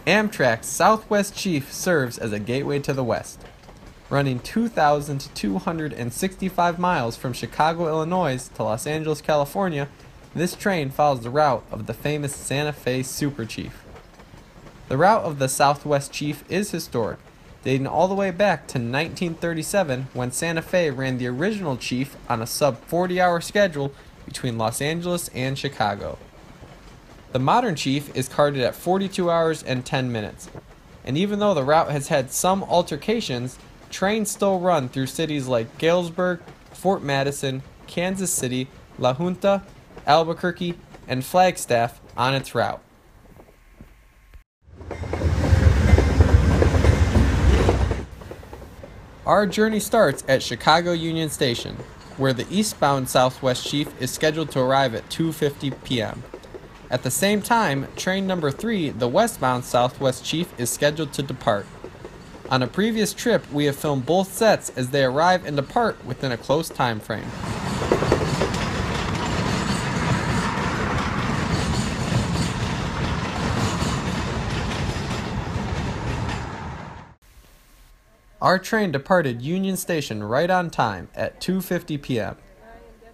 Amtrak Southwest Chief serves as a gateway to the west. Running 2,265 miles from Chicago, Illinois to Los Angeles, California, this train follows the route of the famous Santa Fe Super Chief. The route of the Southwest Chief is historic, dating all the way back to 1937 when Santa Fe ran the original Chief on a sub-40-hour schedule between Los Angeles and Chicago. The modern Chief is charted at 42 hours and 10 minutes, and even though the route has had some altercations, trains still run through cities like Galesburg, Fort Madison, Kansas City, La Junta, Albuquerque, and Flagstaff on its route. Our journey starts at Chicago Union Station, where the eastbound Southwest Chief is scheduled to arrive at 2:50 p.m. At the same time, train number 3, the westbound Southwest Chief, is scheduled to depart. On a previous trip, we have filmed both sets as they arrive and depart within a close time frame. Our train departed Union Station right on time at 2:50 p.m.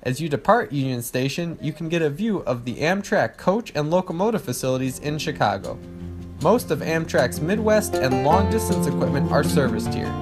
As you depart Union Station, you can get a view of the Amtrak coach and locomotive facilities in Chicago. Most of Amtrak's Midwest and long-distance equipment are serviced here.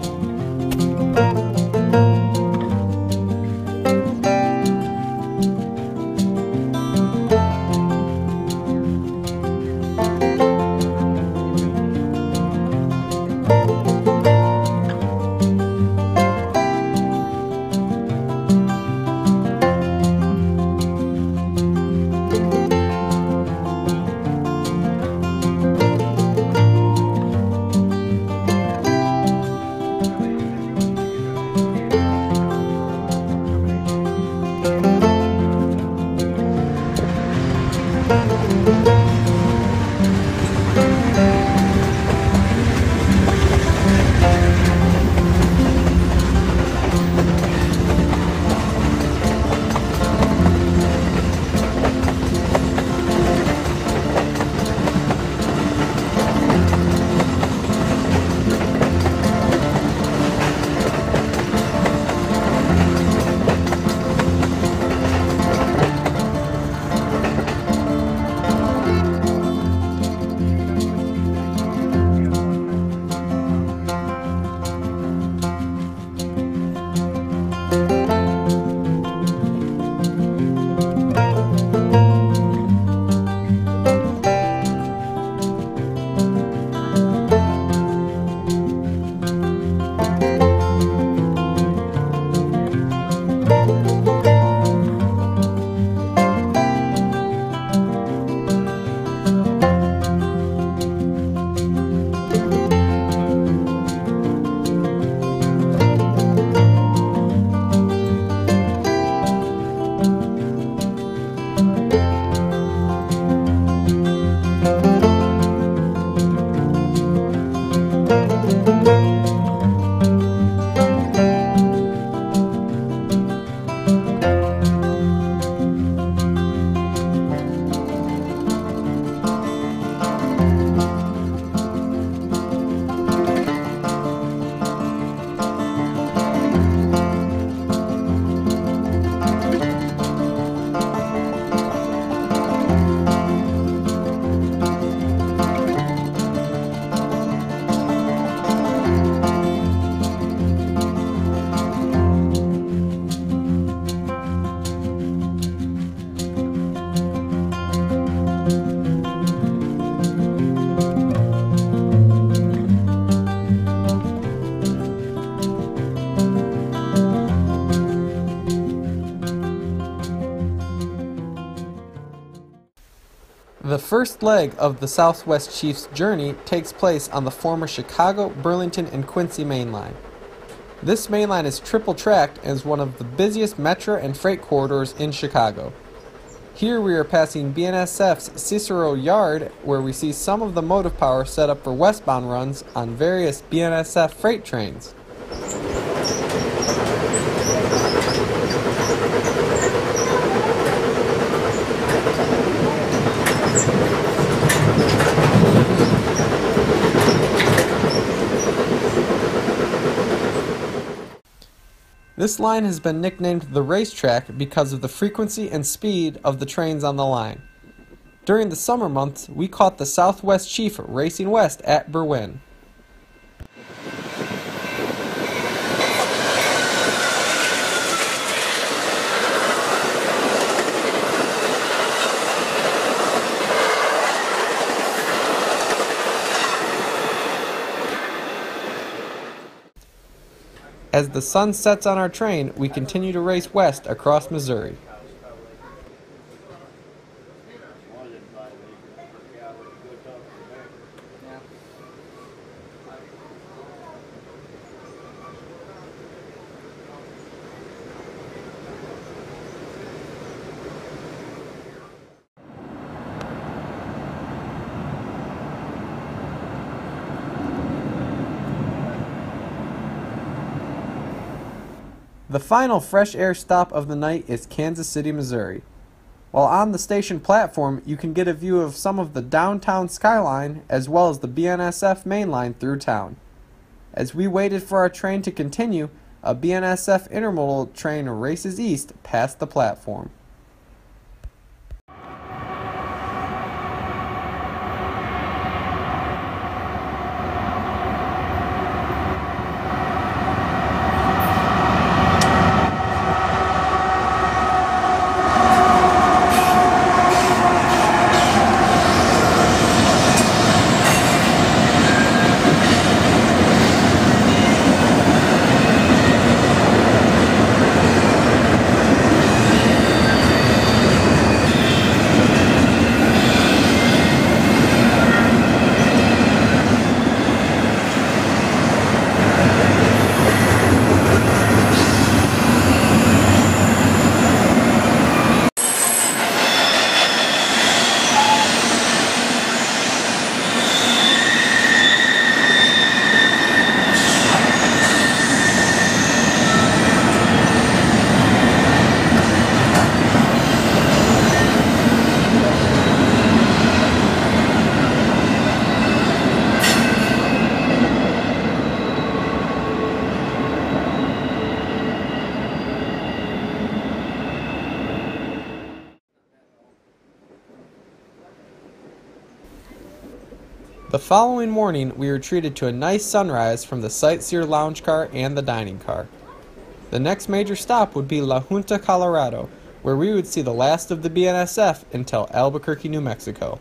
The first leg of the Southwest Chief's journey takes place on the former Chicago, Burlington, and Quincy mainline. This mainline is triple-tracked and is one of the busiest metro and freight corridors in Chicago. Here we are passing BNSF's Cicero Yard, where we see some of the motive power set up for westbound runs on various BNSF freight trains. This line has been nicknamed the racetrack because of the frequency and speed of the trains on the line. During the summer months, we caught the Southwest Chief racing west at Berwyn. As the sun sets on our train, we continue to race west across Missouri. The final fresh air stop of the night is Kansas City, Missouri. While on the station platform, you can get a view of some of the downtown skyline as well as the BNSF mainline through town. As we waited for our train to continue, a BNSF intermodal train races east past the platform. The following morning, we were treated to a nice sunrise from the Sightseer lounge car and the dining car. The next major stop would be La Junta, Colorado, where we would see the last of the BNSF until Albuquerque, New Mexico.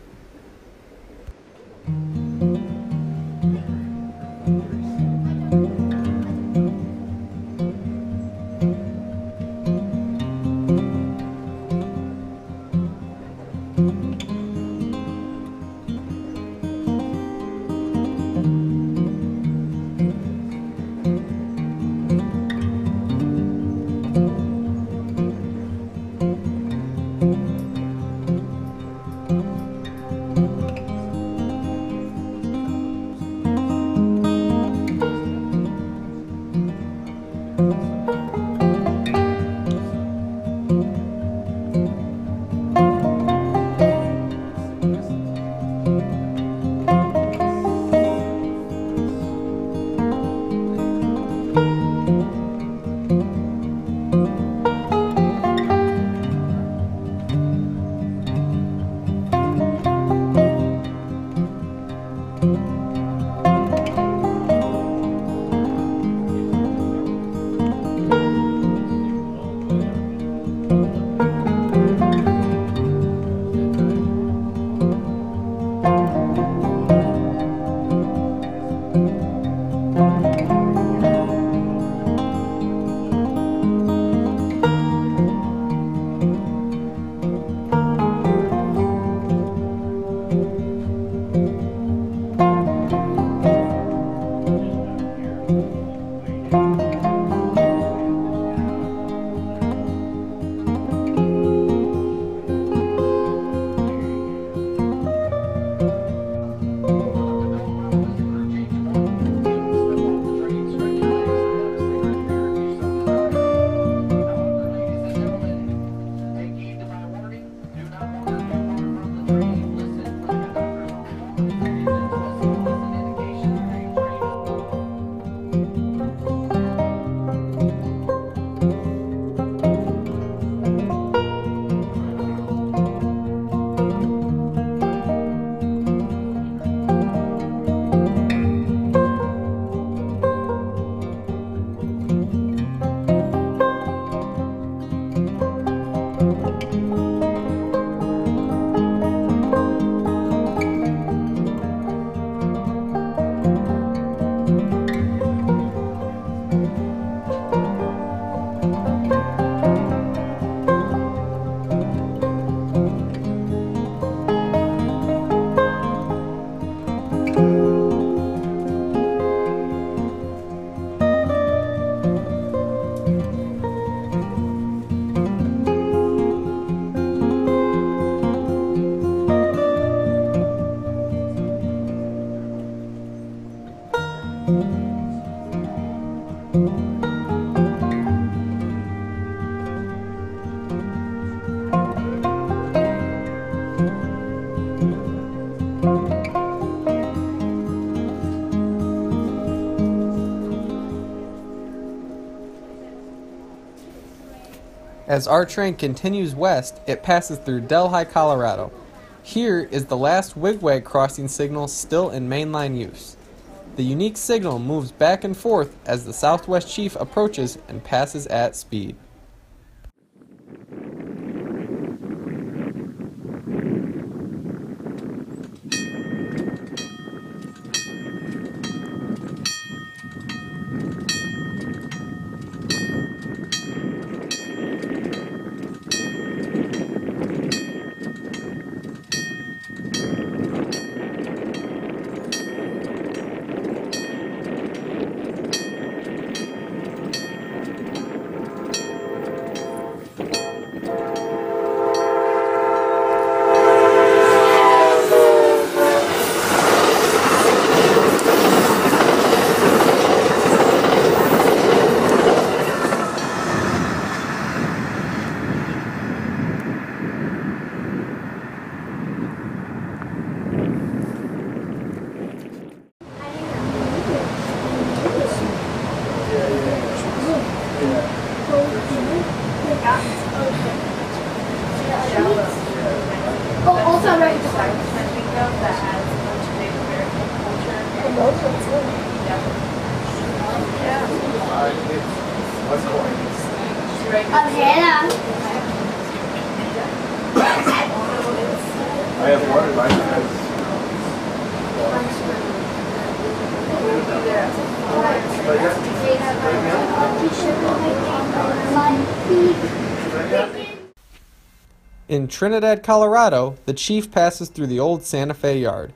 As our train continues west, it passes through Delhi, Colorado. Here is the last Wig Wag crossing signal still in mainline use. The unique signal moves back and forth as the Southwest Chief approaches and passes at speed. I'm Hannah. I have one license. In Trinidad, Colorado, the Chief passes through the old Santa Fe yard.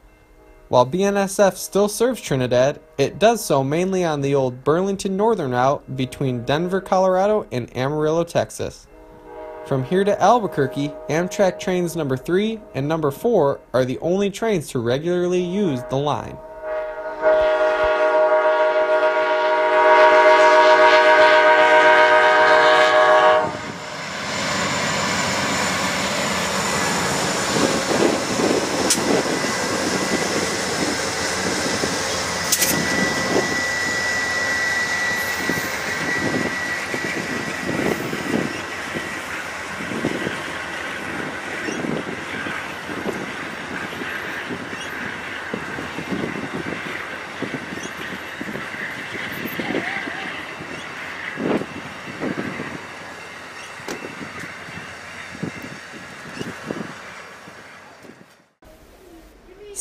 While BNSF still serves Trinidad, it does so mainly on the old Burlington Northern route between Denver, Colorado and Amarillo, Texas. From here to Albuquerque, Amtrak trains number 3 and number 4 are the only trains to regularly use the line.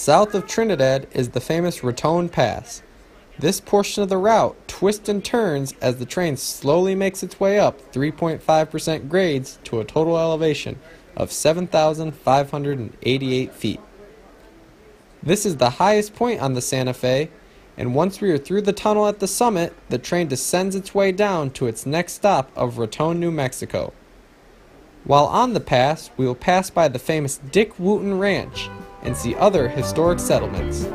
South of Trinidad is the famous Raton Pass. This portion of the route twists and turns as the train slowly makes its way up 3.5% grades to a total elevation of 7,588 feet. This is the highest point on the Santa Fe, and once we are through the tunnel at the summit, the train descends its way down to its next stop of Raton, New Mexico. While on the pass, we will pass by the famous Dick Wooten Ranch and see other historic settlements.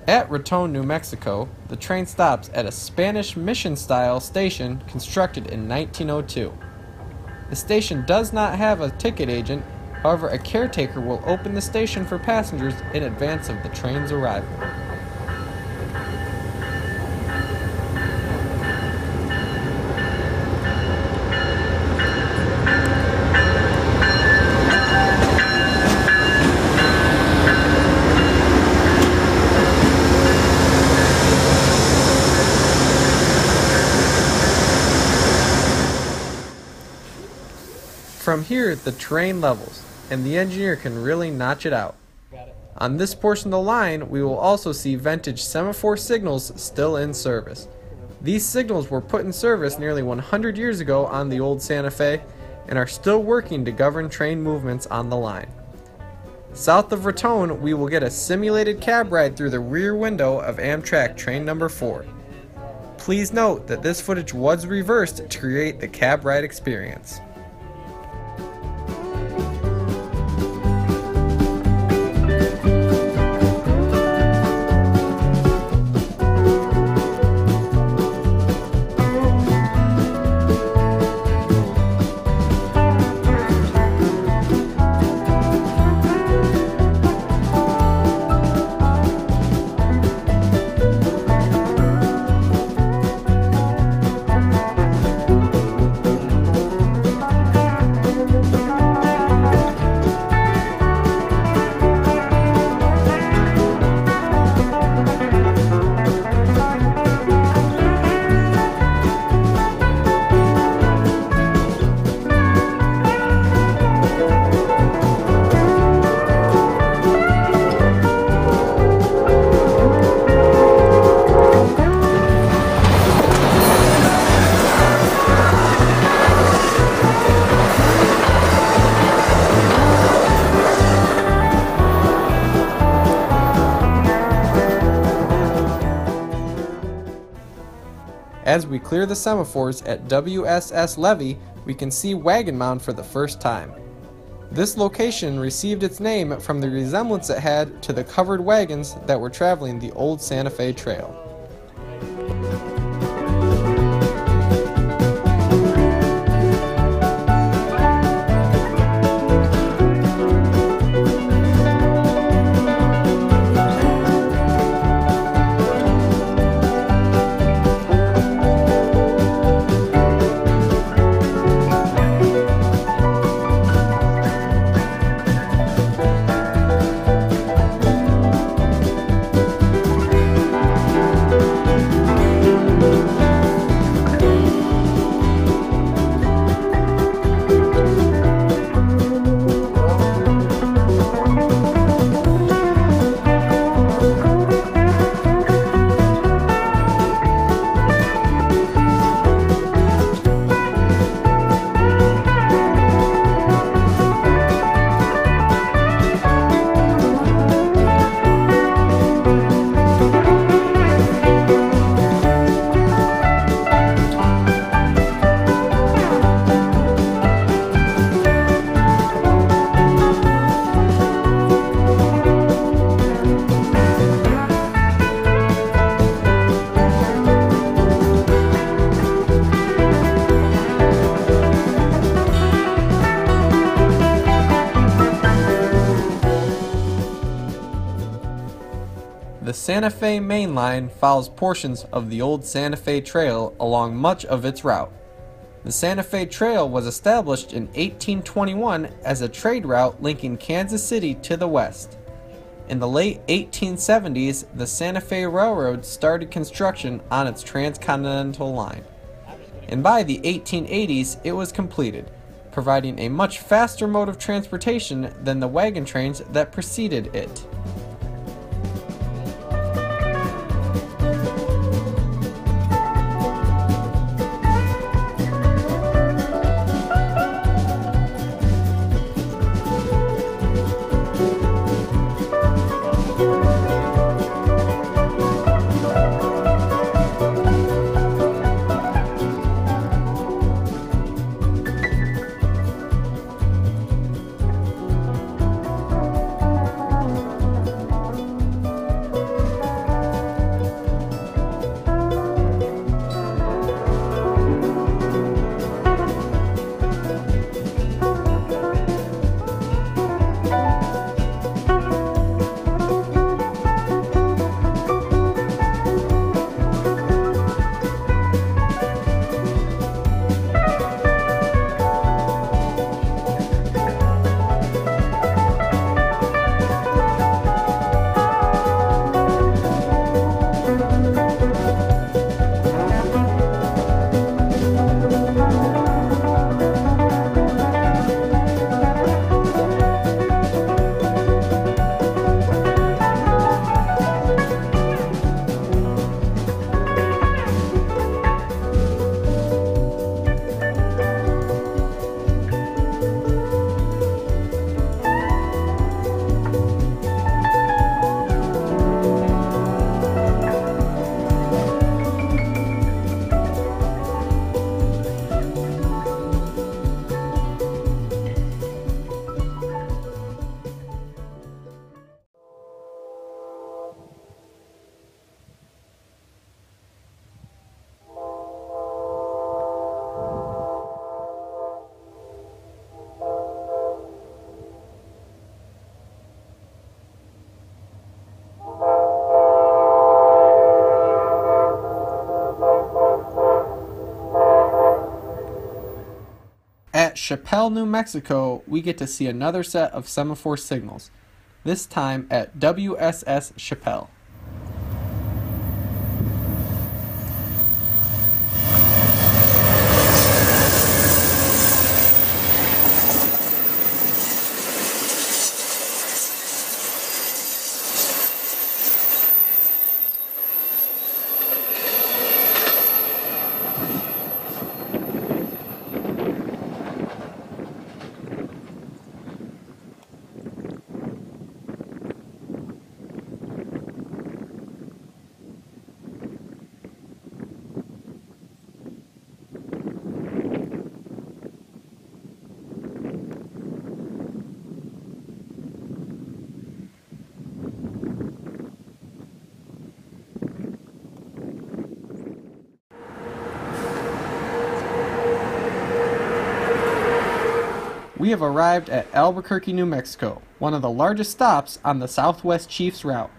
At Raton, New Mexico, the train stops at a Spanish mission-style station constructed in 1902. The station does not have a ticket agent, however a caretaker will open the station for passengers in advance of the train's arrival. From here, the train levels, and the engineer can really notch it out. On this portion of the line, we will also see vintage Semaphore Signals still in service. These signals were put in service nearly 100 years ago on the old Santa Fe and are still working to govern train movements on the line. South of Raton, we will get a simulated cab ride through the rear window of Amtrak train number 4. Please note that this footage was reversed to create the cab ride experience. As we clear the semaphores at WSS Levee, we can see Wagon Mound for the first time. This location received its name from the resemblance it had to the covered wagons that were traveling the old Santa Fe Trail. The Santa Fe mainline follows portions of the old Santa Fe Trail along much of its route. The Santa Fe Trail was established in 1821 as a trade route linking Kansas City to the west. In the late 1870s, the Santa Fe Railroad started construction on its transcontinental line, and by the 1880s it was completed, providing a much faster mode of transportation than the wagon trains that preceded it. Chapelle, New Mexico, we get to see another set of Semaphore Signals, this time at WSS Chapelle. We have arrived at Albuquerque, New Mexico, one of the largest stops on the Southwest Chief's route.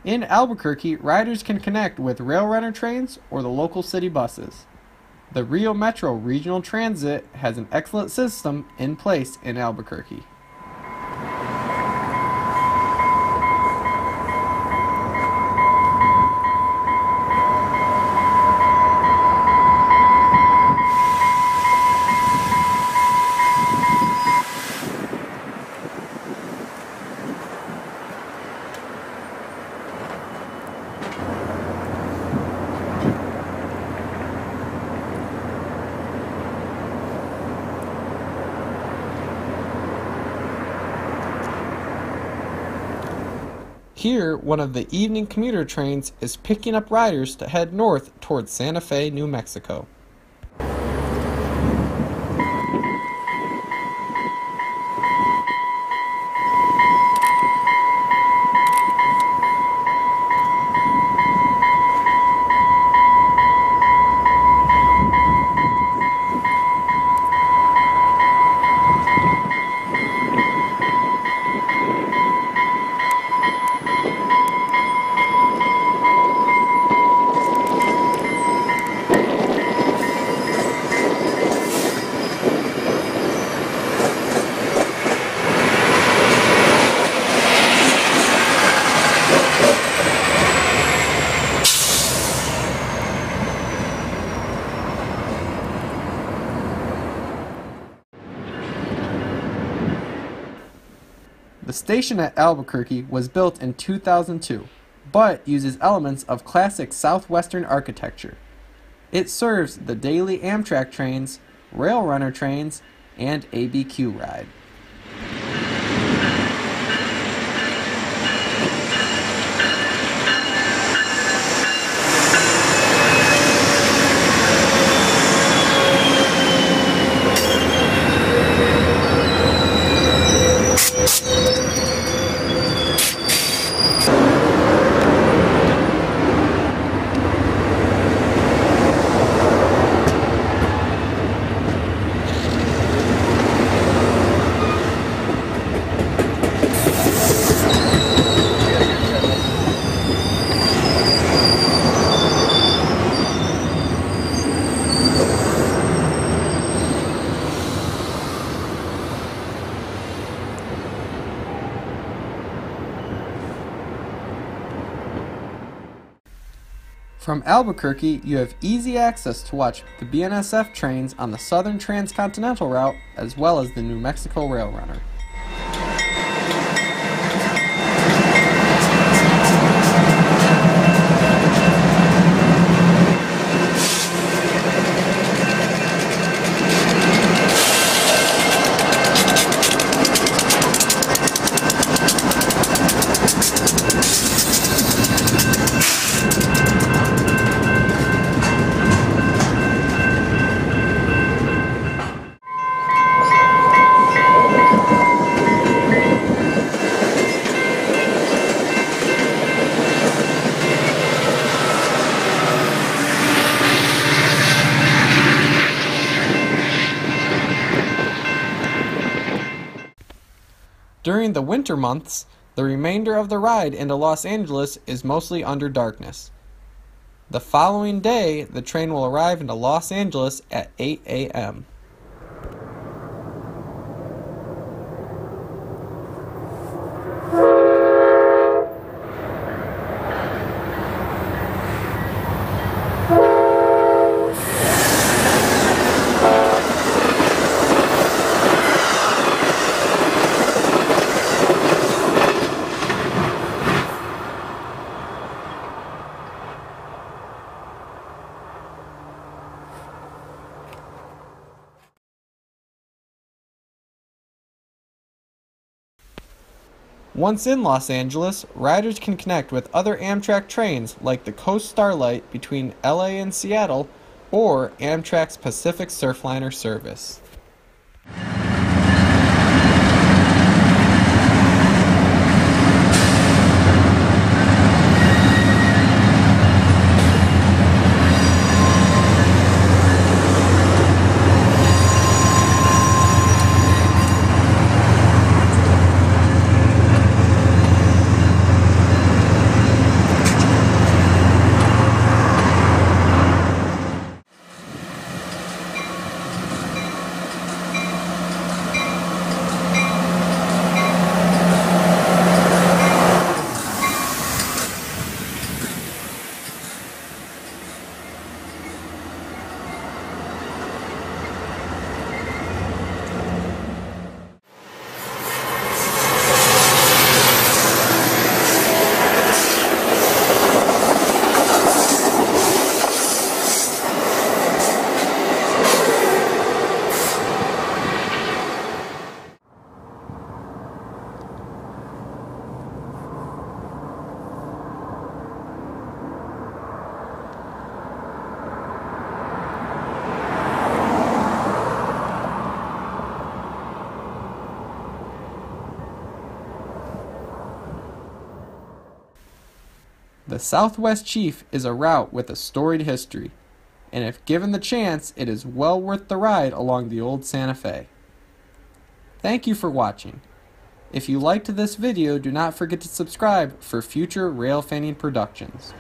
In Albuquerque, riders can connect with rail runner trains or the local city buses. The Rio Metro Regional Transit has an excellent system in place in Albuquerque. Here, one of the evening commuter trains is picking up riders to head north towards Santa Fe, New Mexico. The station at Albuquerque was built in 2002, but uses elements of classic southwestern architecture. It serves the daily Amtrak trains, rail runner trains, and ABQ ride. From Albuquerque, you have easy access to watch the BNSF trains on the Southern Transcontinental Route as well as the New Mexico Rail Runner. During the winter months, the remainder of the ride into Los Angeles is mostly under darkness. The following day, the train will arrive into Los Angeles at 8 a.m. Once in Los Angeles, riders can connect with other Amtrak trains like the Coast Starlight between LA and Seattle or Amtrak's Pacific Surfliner service. The Southwest Chief is a route with a storied history, and if given the chance, it is well worth the ride along the old Santa Fe. Thank you for watching. If you liked this video, do not forget to subscribe for future rail fanning productions.